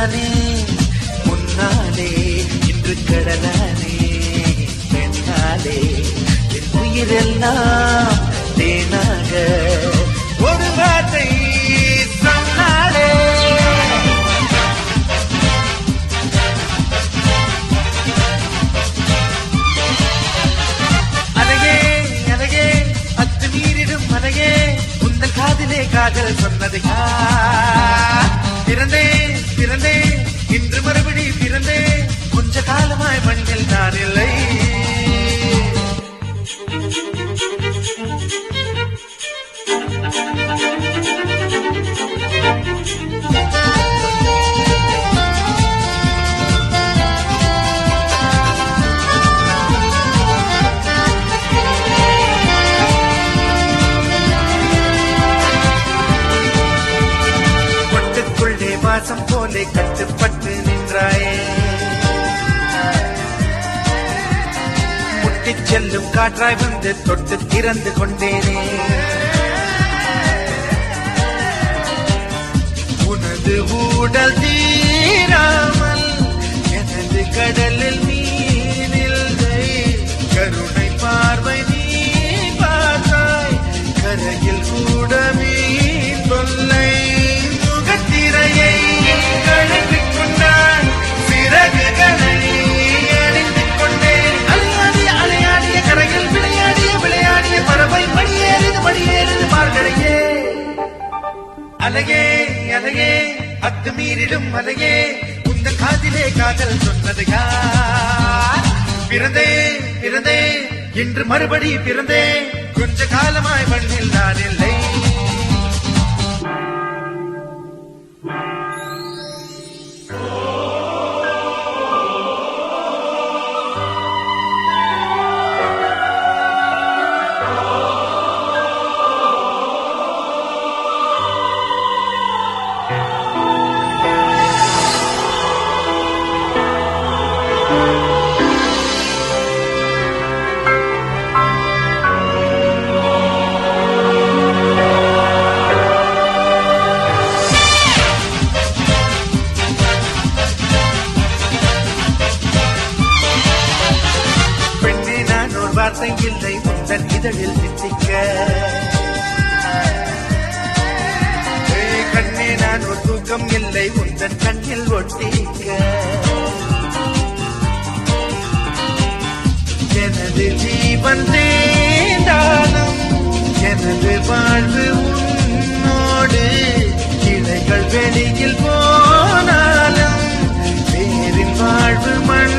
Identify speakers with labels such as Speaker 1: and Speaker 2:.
Speaker 1: நானே முன்னாலே இன்று கடலானே பெண்ணாலே என் உயிரெல்லாம் தேனாக ஒரு வார்த்தை சொன்னாலே அழகே அழகே அத்துமீறிடும் அழகே உந்தன் காதிலே காதல் சொன்னது பிறந்தேன் பிறந்தேன் இன்று மறுபடி பிறந்தேன் கொஞ்ச காலமாய் மண்ணில் நான் இல்லை வாசம் போலே கட்டுப்பட்டு நின்றாயே முட்டிச் செல்லும் காற்றாய் வந்து தொட்டு திறந்து கொண்டேனே உனது ஊடல் தீராமல் எனது கடலில் மீனில்லை கருணை பார்வை நீ பார்த்தாய் கரையில் கூட மீன் தொல்லை முகத்திரையை கழற்றிக் கொண்டான் சிறகுகளை அணிந்துக் கொண்டேன் அலையாடிய அலையாடிய கரையில் விளையாடிய விளையாடிய பறவை மடியேறுது மார்கழையே அலையே அலையே அத்துமீறிடும் அலையே உந்த காதிலே காதல் சொன்னது யார் பிறந்தேன் பிறந்தேன் இன்று மறுபடி பிறந்தேன் கொஞ்ச காலமாய் மண்ணில் நான் இல்லை வார்த்தை இல்லை உந்தன் இதழில் சித்திக்க கண்ணே நான் ஒரு தூக்கம் இல்லை உந்தன் கண்ணில் ஒட்டிக்க எனது ஜீவன் தேர்ந்தாலும் எனது வாழ்வு உன்னோடு கிளைகள் வெளியில் போனாலும் வேரின் வாழ்வு மண்